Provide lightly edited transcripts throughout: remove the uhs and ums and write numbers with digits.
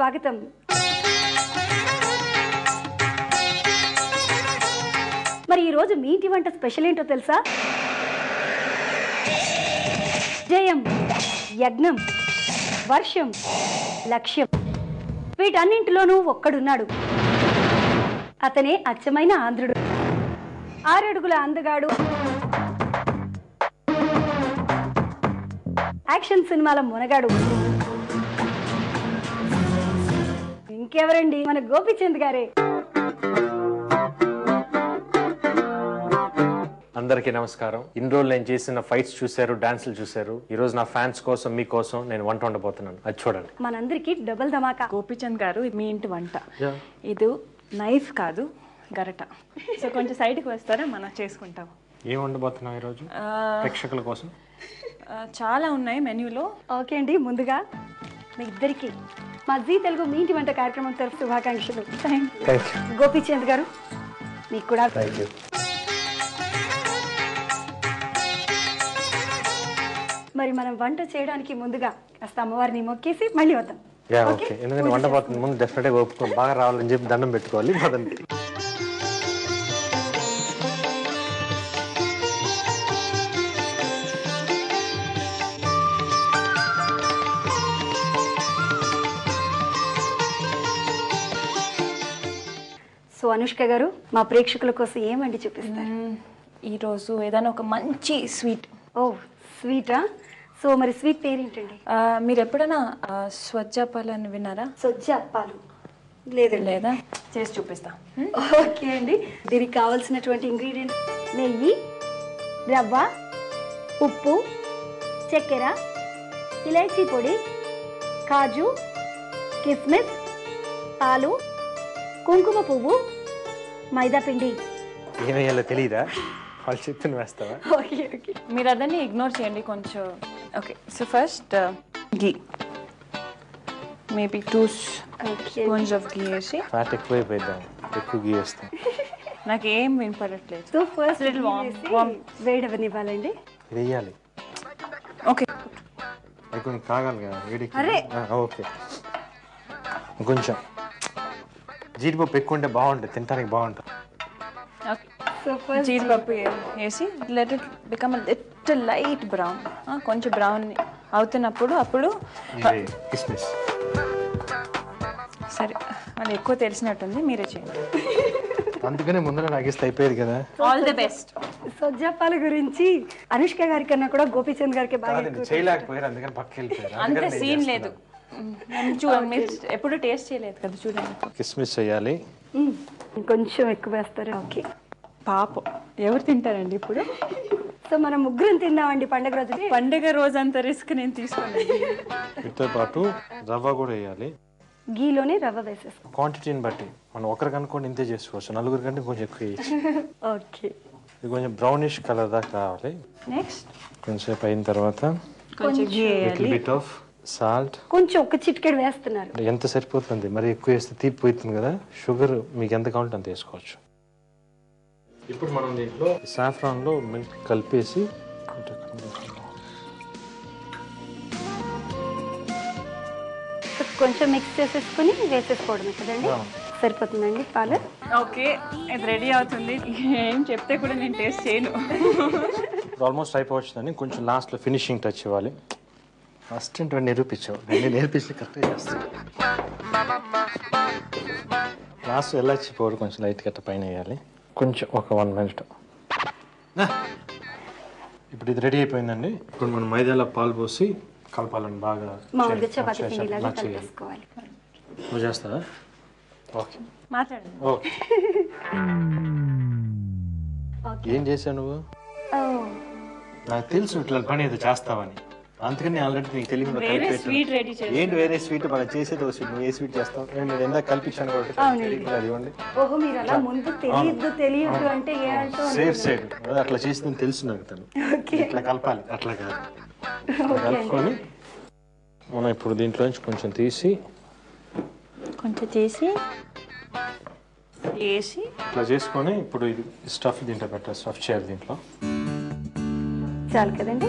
స్వాగతం. మరి ఈ రోజు మీ ఇంటి వంట స్పెషల్ ఏంటో తెలుసా? జయం, యజ్ఞం, వర్షం, లక్ష్యం, వీటన్నింటిలోనూ ఒక్కడున్నాడు. అతనే అచ్చమైన ఆంధ్రుడు, 6 అడుగుల అందగాడు, యాక్షన్ సినిమాల మునగాడు. ఇంకెవరండి, మన గోపీచంద్ గారే. అందరికీ నమస్కారం. ఇన్ని రోజులు నేను చేసిన ఫైట్స్ చూశారు, డాన్సులు చూశారు. ఈ రోజు నా ఫ్యాన్స్ కోసం, మీకోసం నేను వంట వండబోతున్నాను. అది చూడండి. మనందరికి డబుల్ ధమాకా. గోపీచంద్ గారు, మీ ఇంటి వంట. ఇది నైఫ్ కాదు, గరట. సో కొంచెం సైడ్కి వస్తారా, మనం చేసుకుంటాం. ఏం వండబోతున్నాం ఈరోజు ప్రేక్షకుల కోసం? చాలా ఉన్నాయి మెన్యూలో. ఓకే అండి, ముందుగా మీ ఇద్దరికి మా జీ తెలుగు మీ ఇంటి వంట కార్యక్రమం తరఫు శుభాకాంక్షలు. గోపీచంద్ గారు మీకు కూడా. మరి మనం వంట చేయడానికి ముందుగా కాస్త అమ్మవారిని మొక్కేసి మళ్ళీ వద్దాం. ఓకే, ఎందుకంటే వండబోతుంది ముందు డెఫినెట్గా ఒప్పుకోండి, బాగా రావాలని చెప్పి దండం పెట్టుకోవాలి. మొదటి సో అనుష్క గారు, మా ప్రేక్షకుల కోసం ఏమండి చూపిస్తారు? ఈరోజు ఏదైనా ఒక మంచి స్వీట్. ఓ స్వీటా? సో మరి స్వీట్ పేరేంటండి? మీరు ఎప్పుడైనా స్వజ్జాపాలు అని విన్నారా? సజ్జాపాలు లేదండి. లేదా చేసి చూపిస్తా. ఓకే అండి. దీనికి కావాల్సినటువంటి ఇంగ్రీడియంట్స్: నెయ్యి, రవ్వ, ఉప్పు, చక్కెర, ఇలైచీ పొడి, కాజు, కిస్మిస్, పాలు, కుంకుమ పువ్వు, మైదా పిండి. ఏమయ్యాలో తెలియదా? వాళ్ళు చెప్తున్న వేస్తావా? ఓకే ఓకే, మీరు అదన్నీ ఇగ్నోర్ చేయండి కొంచెం. Okay, so first ghee, maybe 2 spoons of ghee వేసి. ఫ్యాట్ ఎక్కువైపోయిద్దాం, ఎక్కువ గీ వేస్తాం. నాకు ఏం వినపడట్లేదు. సో ఫస్ట్ లిటిల్ వామ్ వేడవనివ్వాలి. వేయాలి. ఓకే, అది కొంచెం కాగాలి కదా వేడికి. అరే ఓకే, కొంచెం జీడిపప్పు ఎక్కువ ఉంటే బాగుంటుంది, తినడానికి బాగుంటుంది. ఓకే, సో ఫస్ట్ జీడిపప్పు వేసి let it become little light brown. కొంచెం బ్రౌన్ అవుతున్నప్పుడు అప్పుడు కిస్మిస్. సరే, అది ఎక్కువ తెలిసినట్టుంది, మీరే చేయండి. అందుకనే ముందర నాగేస్తే అయిపోయేది కదా. All the best. సజ్జాపాల గురించి అనుష్క గారి కన్నా కూడా గోపీచంద్ గారికి బాగా చేయలేకపోయారు, అందుకని పక్క వెళ్ళిపోయారు. అంత సీన్ లేదు. చూడండి, మీరు ఎప్పుడు టేస్ట్ చేయలేదు కదా, చూడండి. కిస్మిస్ చేయాలి, కొంచెం ఎక్కువ వేస్తారు. ఓకే, పాపం ఎవరు తింటారండి ఇప్పుడు? సో మనం ముగ్గురం తిన్నామండి పండుగ రోజు. పండుగ రోజు అంత రిస్క్ నేను తీసుకోలేదు. వీటితో పాటు రవ్వ కూడా వేయాలి. గీలోనే రవ్వ వేసేస్తాం. క్వాంటిటీని బట్టి మనం ఒకరికి అనుకోండి ఇంతే చేసుకోవచ్చు, నలుగురి కంటే కొంచెం ఎక్కువ వేయచ్చు. ఓకే, ఇది కొంచెం బ్రౌనిష్ కలర్ దాకా రావాలి. నెక్స్ట్ కొంచెంసేపు అయిన తర్వాత కొంచెం ఘీ వేయాలి, బిట్ ఆఫ్ సాల్ట్. కొంచెం ఒక చిటికెడు వేస్తున్నారు. ఎంత సరిపోతుంది, మరి ఎక్కువ వేస్తే తీపిపోతుంది కదా. షుగర్ మీకు ఎంత కావాలంటే అంత వేసుకోవచ్చు. ఇప్పుడు మనం దీంట్లో సాఫ్రాన్లో మిల్క్ కలిపేసి కొంచెం మిక్స్ చేసేసుకుని వేసేసుకోవడమే కదండి. సరిపోతుందండి పాలు. ఓకే, ఇది రెడీ అవుతుంది. ఏం చెప్తే కూడా నేను టేస్ట్ చేయను. ఆల్మోస్ట్ అయిపోవచ్చుదని కొంచెం లాస్ట్లో ఫినిషింగ్ టచ్ ఇవ్వాలి. ఫస్ట్ ఏంటో నిరూపించావు, నేను నేర్పించి కరెక్ట్గా చేస్తాను. లాస్ట్ ఎలాచి పౌడర్ కొంచెం లైట్ గట్ట పైన వేయాలి. కొంచెం ఒక 1 మినిట్. ఇప్పుడు ఇది రెడీ అయిపోయిందండి. ఇప్పుడు మనం మైదాలో పాలు పోసి కలపాలని బాగా. మామూలుగా చపాతీ పిండిలాగా కలిపేసుకోవాలి. నువ్వు చేస్తావా? ఓకే, మాట్లాడండి. ఓకే. ఏం చేసావు నువ్వు? నాకు తెలుసు ఇట్లా పని ఏదో చేస్తావని, అందుకని ఆల్రెడీ నీకు తెలియదు. స్వీట్ రెడీ చేసి ఏంటి వేరే స్వీట్ బాగా చేసేది ఒక స్వీట్. నువ్వు ఏ స్వీట్ చేస్తావు? నేను ఎంత కల్పించాను కాబట్టి అది ఇవ్వండి. ఓహో, మీరు అలా ముందు తెలియదు అంటే ఏ అంటూ సేఫ్ సైడ్ అట్లా చేసిందని తెలుసు నాకు. తను ఇట్లా కలపాలి, అట్లా కాదు. కలుపుకొని మనం ఇప్పుడు దీంట్లో నుంచి కొంచెం తీసి వేసి ఇట్లా చేసుకొని ఇప్పుడు ఇది స్టఫ్ దీంట్లో పెట్టాలి. స్టఫ్ చేయాలి దీంట్లో. చాలు కదండి.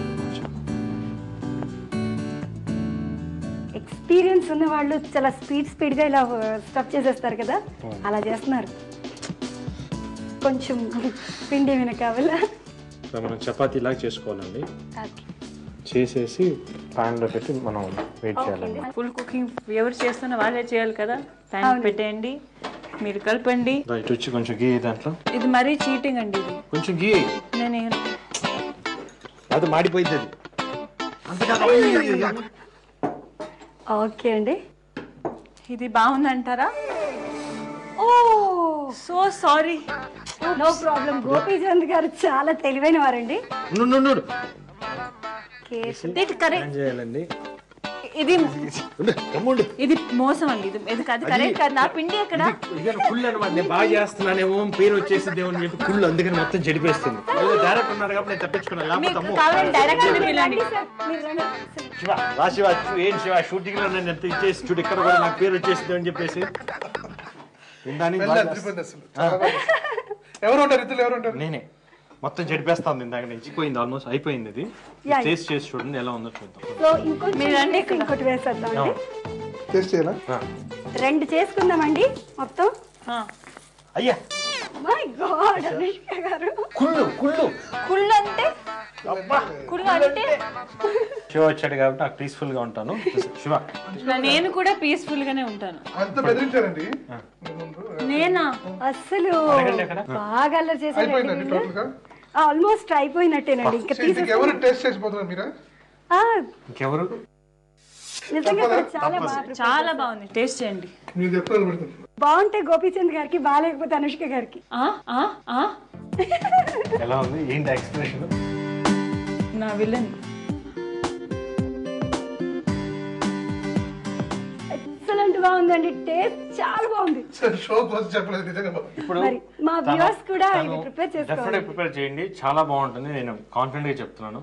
ఎక్స్పీరియన్స్ ఉన్న వాళ్ళు చాలా స్పీడ్గా ఇలా స్టఫ్ చేసేస్తారు కదా, అలా చేస్తున్నారు. కొంచెం పిండి ఏమైనా కావాలా? మనం చపాతీ లాగా చేసుకోవాలండి. చేసేసి ప్యాన్లో పెట్టి మనం వెయిట్ చేయాలండి. ఫుల్ కుకింగ్ ఎవరు చేస్తున్నా వాళ్ళే చేయాలి కదా. ప్యాన్ పెట్టేయండి, మీరు కలపండి. రైట్ వచ్చి కొంచెం గీ దాంట్లో. ఇది మరీ చీటింగ్ అండి, ఇది కొంచెం గీ. నేను అది మాడిపోయింది అది. ఓకే అండి, ఇది బాగుందంటారా? Oh so sorry. No problem. Gopichand గారు చాలా తెలివైన వారండి. కరెక్ట్ చేయాలండి. ఇది ఇది మోసం అండి, ఇది కరెక్ట్ కాదు. నా పిండి ఎక్కడ? కుళ్ళు అనమాట. నేను బాగా చేస్తున్నానేమో పేరు వచ్చేసింది అని చెప్పి కుళ్ళు, అందుకని మొత్తం చెడిపేస్తుంది. డైరెక్ట్ ఉన్నారు కాబట్టి నేను తప్పించుకున్నాను. డైరెక్ట్ పిల్లండి. శివ ఏం శివ షూటింగ్ లో నేను ఎంత ఇచ్చేసి చూడు, ఇక్కడ కూడా నాకు పేరు వచ్చేసింది అని చెప్పేసి. ఎవరు ఉంటారు ఇద్దరు? ఎవరు ఉంటారు? నేనే మొత్తం చెడిపేస్తాను. ఇందాక నుంచి పోయింది, ఆల్మోస్ట్ అయిపోయింది. ఇది టేస్ట్ చేసి చూడండి ఎలా ఉందో చూద్దాం. సో ఇంకోటి వేసేద్దాం అండి. టేస్ట్ చేయాలా? 2 చేసుకుందామండి మొత్తం. అయ్యా మై గాడ్ అనుష్క గారు, కుళ్ళు కుళ్ళు కుళ్ళు అంటే కుళ్ళు అంటే శివ వచ్చాడు కాబట్టి నాకు పీస్ఫుల్ గా ఉంటాను. శివ నేను కూడా పీస్ఫుల్ గానే ఉంటాను. అంత బెదిరించారండి? నేనా? అసలు బాగా అల్లరి అయిపోయిందండి చేశారు. టోటల్ గా. ఆల్మోస్ట్ అయిపోయినట్టేనండి. ఇంకా ఎవరు టేస్ట్ చేసిపోతున్నారు మీరా? ఇంకెవరు? నిజంగా కూడా చాలా బాగా చాలా బాగుంది, టేస్ట్ చేయండి. మీరు ఎప్పుడు పెడుతుంది బాగుంటే గోపీచంద్ గారికి, బాగాలేకపోతే అనుష్క గారికి. ఎలా ఉంది? ఏంటి ఎక్స్ప్రెషన్? నా విలన్. ఎక్సలెంట్ గా ఉందండి, టేస్ట్ చాలా బాగుంది. షో కోసం చెప్పలేదు నిజంగా. ఇప్పుడు మరి మా వ్యూవర్స్ కూడా ఇది ప్రిపేర్ చేసుకోవాలి. ప్రిపేర్ చేయండి, చాలా బాగుంటుంది. నేను కాన్ఫిడెంట్ గా చెప్తున్నాను.